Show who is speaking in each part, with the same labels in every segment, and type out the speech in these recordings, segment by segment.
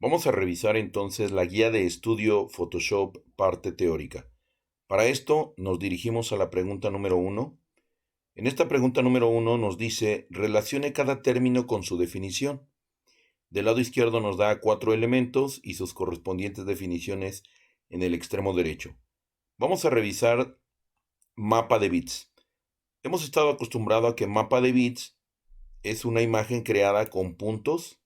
Speaker 1: Vamos a revisar entonces la guía de estudio Photoshop parte teórica. Para esto nos dirigimos a la pregunta número 1. En esta pregunta número 1 nos dice, relacione cada término con su definición. Del lado izquierdo nos da 4 elementos y sus correspondientes definiciones en el extremo derecho. Vamos a revisar mapa de bits. Hemos estado acostumbrados a que mapa de bits es una imagen creada con puntos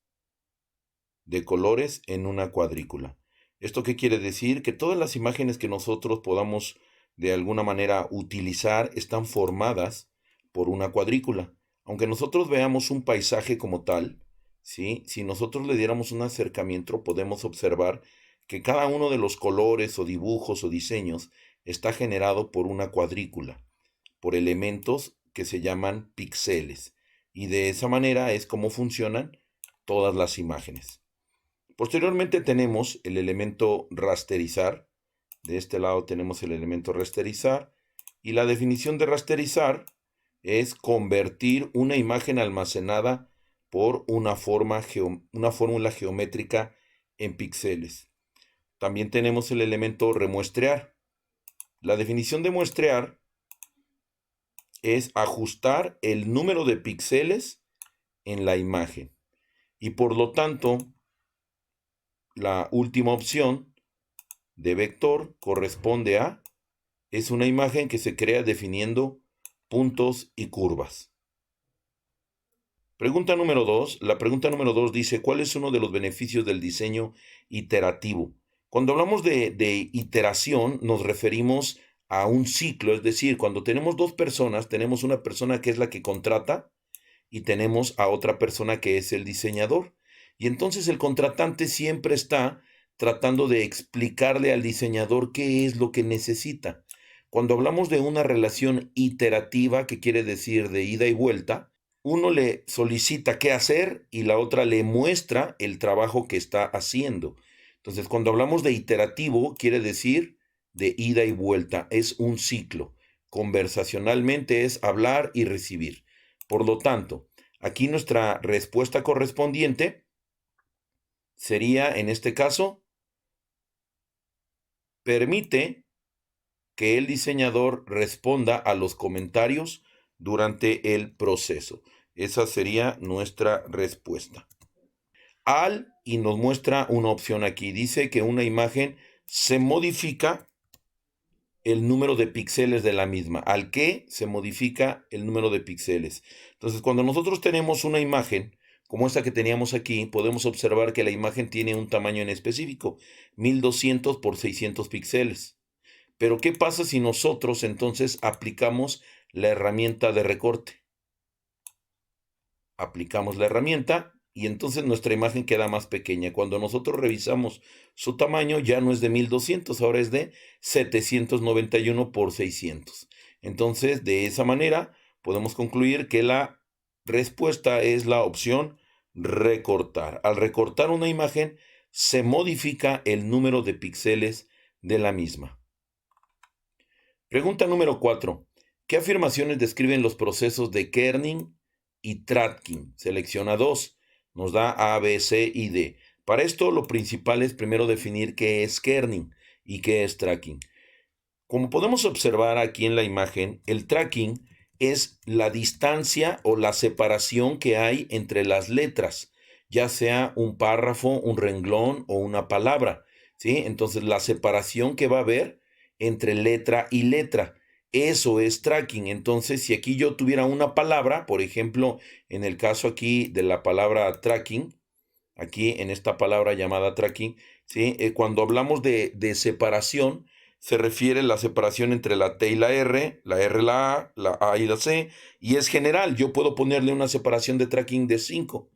Speaker 1: de colores en una cuadrícula. ¿Esto qué quiere decir? Que todas las imágenes que nosotros podamos de alguna manera utilizar están formadas por una cuadrícula. Aunque nosotros veamos un paisaje como tal, ¿sí? Si nosotros le diéramos un acercamiento, podemos observar que cada uno de los colores o dibujos o diseños está generado por una cuadrícula, por elementos que se llaman píxeles. Y de esa manera es como funcionan todas las imágenes. Posteriormente tenemos el elemento rasterizar. De este lado tenemos el elemento rasterizar. Y la definición de rasterizar es convertir una imagen almacenada por una fórmula geométrica en píxeles. También tenemos el elemento remuestrear. La definición de muestrear es ajustar el número de píxeles en la imagen. Y por lo tanto, la última opción de vector corresponde a, es una imagen que se crea definiendo puntos y curvas. Pregunta número 2. La pregunta número 2 dice, ¿cuál es uno de los beneficios del diseño iterativo? Cuando hablamos de iteración, nos referimos a un ciclo, es decir, cuando tenemos dos personas, tenemos una persona que es la que contrata y tenemos a otra persona que es el diseñador. Y entonces el contratante siempre está tratando de explicarle al diseñador qué es lo que necesita. Cuando hablamos de una relación iterativa, que quiere decir de ida y vuelta, uno le solicita qué hacer y la otra le muestra el trabajo que está haciendo. Entonces, cuando hablamos de iterativo, quiere decir de ida y vuelta, es un ciclo. Conversacionalmente es hablar y recibir. Por lo tanto, aquí nuestra respuesta correspondiente sería, en este caso, permite que el diseñador responda a los comentarios durante el proceso. Esa sería nuestra respuesta. Y nos muestra una opción aquí. Dice que una imagen se modifica el número de píxeles de la misma. Al que se modifica el número de píxeles. Entonces, cuando nosotros tenemos una imagen como esta que teníamos aquí, podemos observar que la imagen tiene un tamaño en específico, 1200 por 600 píxeles. Pero ¿qué pasa si nosotros entonces aplicamos la herramienta de recorte? Aplicamos la herramienta y entonces nuestra imagen queda más pequeña. Cuando nosotros revisamos su tamaño ya no es de 1200, ahora es de 791 por 600. Entonces, de esa manera podemos concluir que la respuesta es la opción recortar. Al recortar una imagen se modifica el número de píxeles de la misma. Pregunta número 4. ¿Qué afirmaciones describen los procesos de kerning y tracking? Selecciona 2. Nos da A, B, C y D. Para esto lo principal es primero definir qué es kerning y qué es tracking. Como podemos observar aquí en la imagen, el tracking es la distancia o la separación que hay entre las letras, ya sea un párrafo, un renglón o una palabra, ¿sí? Entonces la separación que va a haber entre letra y letra, eso es tracking. Entonces, si aquí yo tuviera una palabra, por ejemplo, en el caso aquí de la palabra tracking, aquí en esta palabra llamada tracking, ¿sí? Cuando hablamos de separación, se refiere a la separación entre la T y la R, la A y la C, y es general. Yo puedo ponerle una separación de tracking de 5.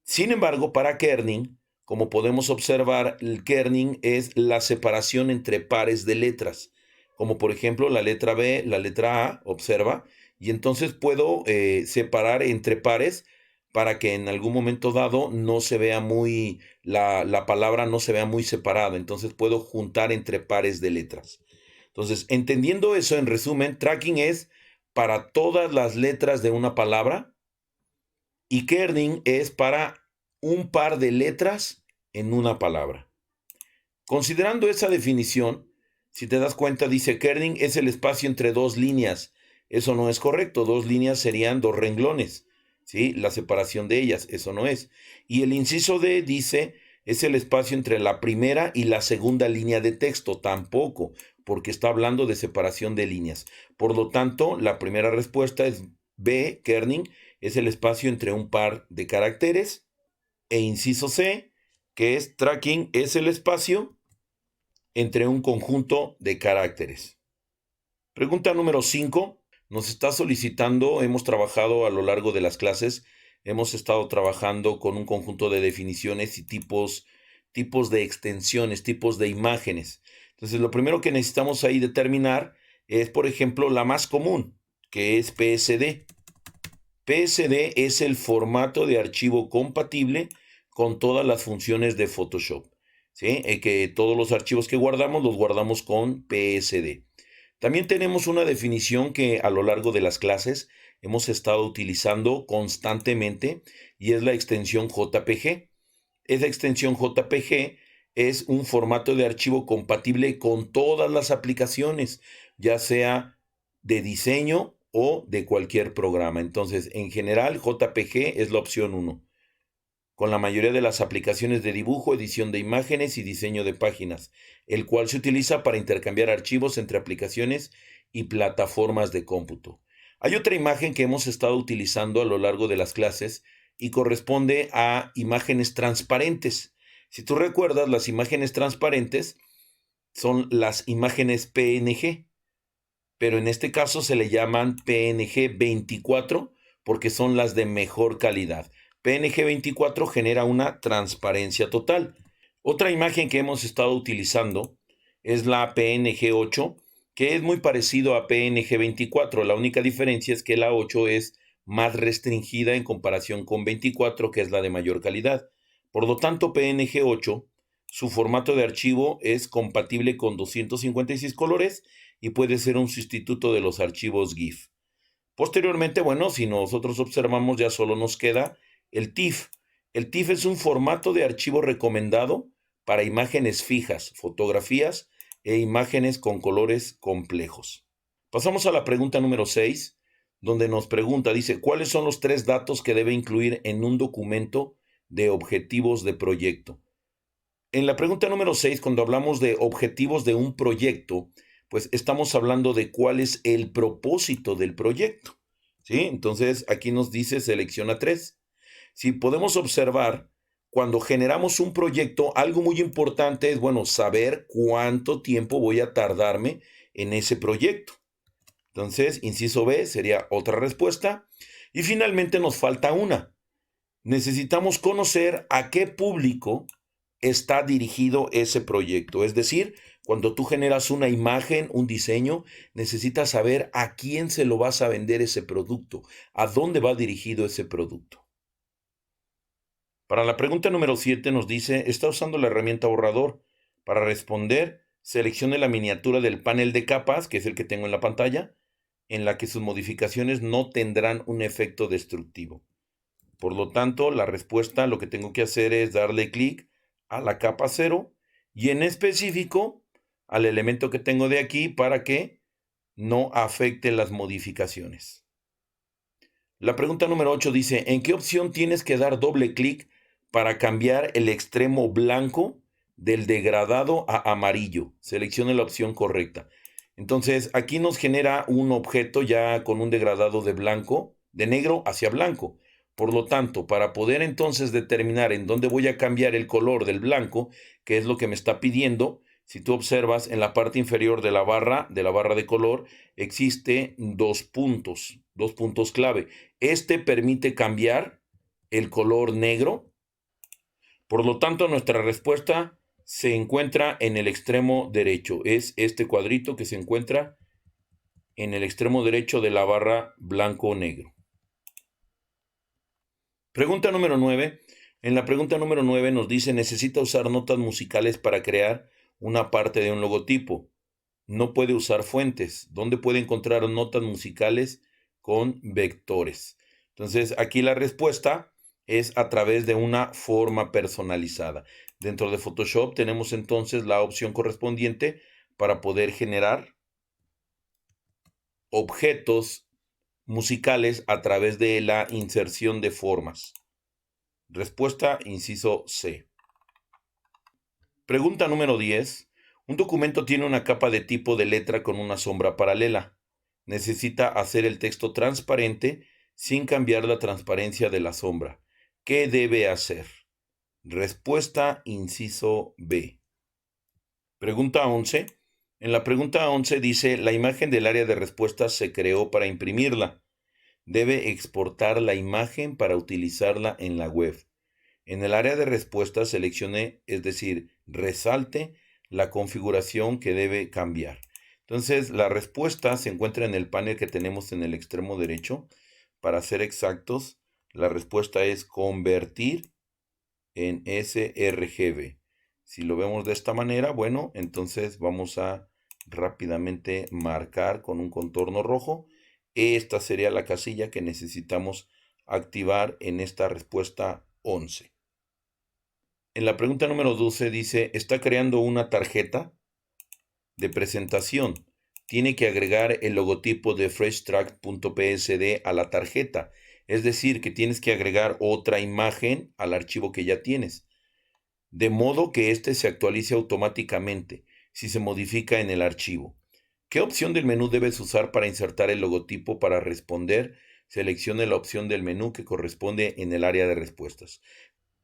Speaker 1: Sin embargo, para kerning, como podemos observar, el kerning es la separación entre pares de letras, como por ejemplo la letra B, la letra A, observa, y entonces puedo separar entre pares para que en algún momento dado no se vea muy, la palabra no se vea muy separada, entonces puedo juntar entre pares de letras. Entonces, entendiendo eso, en resumen, tracking es para todas las letras de una palabra y kerning es para un par de letras en una palabra. Considerando esa definición, si te das cuenta, dice kerning es el espacio entre dos líneas. Eso no es correcto. Dos líneas serían dos renglones, ¿sí? La separación de ellas, eso no es. Y el inciso D dice es el espacio entre la primera y la segunda línea de texto. Tampoco, porque está hablando de separación de líneas. Por lo tanto, la primera respuesta es B, kerning es el espacio entre un par de caracteres. E inciso C, que es tracking, es el espacio entre un conjunto de caracteres. Pregunta número 5. Nos está solicitando, hemos trabajado a lo largo de las clases, hemos estado trabajando con un conjunto de definiciones y tipos de extensiones, tipos de imágenes. Entonces, lo primero que necesitamos ahí determinar es, por ejemplo, la más común, que es PSD. PSD es el formato de archivo compatible con todas las funciones de Photoshop, ¿sí? Que todos los archivos que guardamos los guardamos con PSD. También tenemos una definición que a lo largo de las clases hemos estado utilizando constantemente y es la extensión JPG. Esa extensión JPG es un formato de archivo compatible con todas las aplicaciones, ya sea de diseño o de cualquier programa. Entonces, en general, JPG es la opción 1. Con la mayoría de las aplicaciones de dibujo, edición de imágenes y diseño de páginas, el cual se utiliza para intercambiar archivos entre aplicaciones y plataformas de cómputo. Hay otra imagen que hemos estado utilizando a lo largo de las clases y corresponde a imágenes transparentes. Si tú recuerdas, las imágenes transparentes son las imágenes PNG, pero en este caso se le llaman PNG 24 porque son las de mejor calidad. PNG 24 genera una transparencia total. Otra imagen que hemos estado utilizando es la PNG 8, que es muy parecido a PNG 24. La única diferencia es que la 8 es más restringida en comparación con 24, que es la de mayor calidad. Por lo tanto, PNG 8, su formato de archivo es compatible con 256 colores y puede ser un sustituto de los archivos GIF. Posteriormente, bueno, si nosotros observamos, ya solo nos queda el TIFF. El TIFF es un formato de archivo recomendado para imágenes fijas, fotografías e imágenes con colores complejos. Pasamos a la pregunta número 6, donde nos pregunta, dice, ¿cuáles son los 3 datos que debe incluir en un documento de objetivos de proyecto? En la pregunta número 6, cuando hablamos de objetivos de un proyecto, pues estamos hablando de cuál es el propósito del proyecto, ¿sí? Entonces, aquí nos dice selecciona 3. Si podemos observar, cuando generamos un proyecto, algo muy importante es, bueno, saber cuánto tiempo voy a tardarme en ese proyecto. Entonces, inciso B sería otra respuesta. Y finalmente nos falta una. Necesitamos conocer a qué público está dirigido ese proyecto. Es decir, cuando tú generas una imagen, un diseño, necesitas saber a quién se lo vas a vender ese producto, a dónde va dirigido ese producto. Para la pregunta número 7 nos dice, ¿está usando la herramienta borrador? Para responder, seleccione la miniatura del panel de capas, que es el que tengo en la pantalla, en la que sus modificaciones no tendrán un efecto destructivo. Por lo tanto, la respuesta, lo que tengo que hacer es darle clic a la capa 0 y en específico al elemento que tengo de aquí para que no afecte las modificaciones. La pregunta número 8 dice, ¿en qué opción tienes que dar doble clic para cambiar el extremo blanco del degradado a amarillo? Seleccione la opción correcta. Entonces, aquí nos genera un objeto ya con un degradado de blanco, de negro hacia blanco. Por lo tanto, para poder entonces determinar en dónde voy a cambiar el color del blanco, que es lo que me está pidiendo, si tú observas en la parte inferior de la barra de color, existe dos puntos clave. Este permite cambiar el color negro. Por lo tanto, nuestra respuesta se encuentra en el extremo derecho. Es este cuadrito que se encuentra en el extremo derecho de la barra blanco-negro. Pregunta número 9. En la pregunta número 9 nos dice, necesita usar notas musicales para crear una parte de un logotipo. No puede usar fuentes. ¿Dónde puede encontrar notas musicales con vectores? Entonces, aquí la respuesta es a través de una forma personalizada. Dentro de Photoshop tenemos entonces la opción correspondiente para poder generar objetos musicales a través de la inserción de formas. Respuesta, inciso C. Pregunta número 10. Un documento tiene una capa de tipo de letra con una sombra paralela. Necesita hacer el texto transparente sin cambiar la transparencia de la sombra. ¿Qué debe hacer? Respuesta, inciso B. Pregunta 11. En la pregunta 11 dice, la imagen del área de respuesta se creó para imprimirla. Debe exportar la imagen para utilizarla en la web. En el área de respuesta seleccione, es decir, resalte la configuración que debe cambiar. Entonces, la respuesta se encuentra en el panel que tenemos en el extremo derecho. Para ser exactos, la respuesta es convertir en sRGB. Si lo vemos de esta manera, bueno, entonces vamos a rápidamente marcar con un contorno rojo. Esta sería la casilla que necesitamos activar en esta respuesta 11. En la pregunta número 12 dice, está creando una tarjeta de presentación. Tiene que agregar el logotipo de freshtrack.psd a la tarjeta. Es decir, que tienes que agregar otra imagen al archivo que ya tienes. De modo que éste se actualice automáticamente si se modifica en el archivo. ¿Qué opción del menú debes usar para insertar el logotipo? Para responder, seleccione la opción del menú que corresponde en el área de respuestas.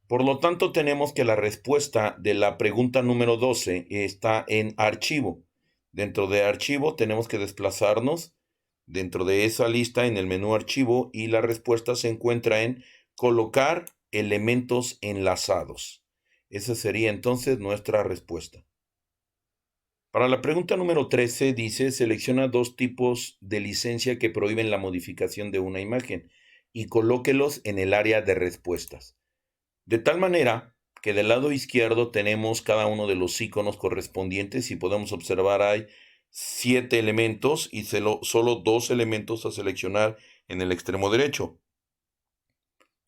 Speaker 1: Por lo tanto, tenemos que la respuesta de la pregunta número 12 está en archivo. Dentro de archivo tenemos que desplazarnos dentro de esa lista en el menú archivo y la respuesta se encuentra en colocar elementos enlazados. Esa sería entonces nuestra respuesta. Para la pregunta número 13 dice, selecciona dos tipos de licencia que prohíben la modificación de una imagen y colóquelos en el área de respuestas. De tal manera que del lado izquierdo tenemos cada uno de los iconos correspondientes y podemos observar hay 7 elementos y solo 2 elementos a seleccionar en el extremo derecho.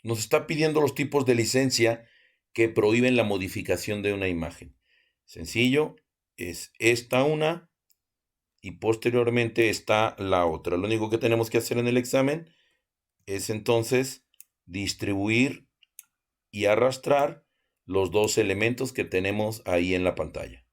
Speaker 1: Nos está pidiendo los tipos de licencia que prohíben la modificación de una imagen. Sencillo, es esta una y posteriormente está la otra. Lo único que tenemos que hacer en el examen es entonces distribuir y arrastrar los dos elementos que tenemos ahí en la pantalla.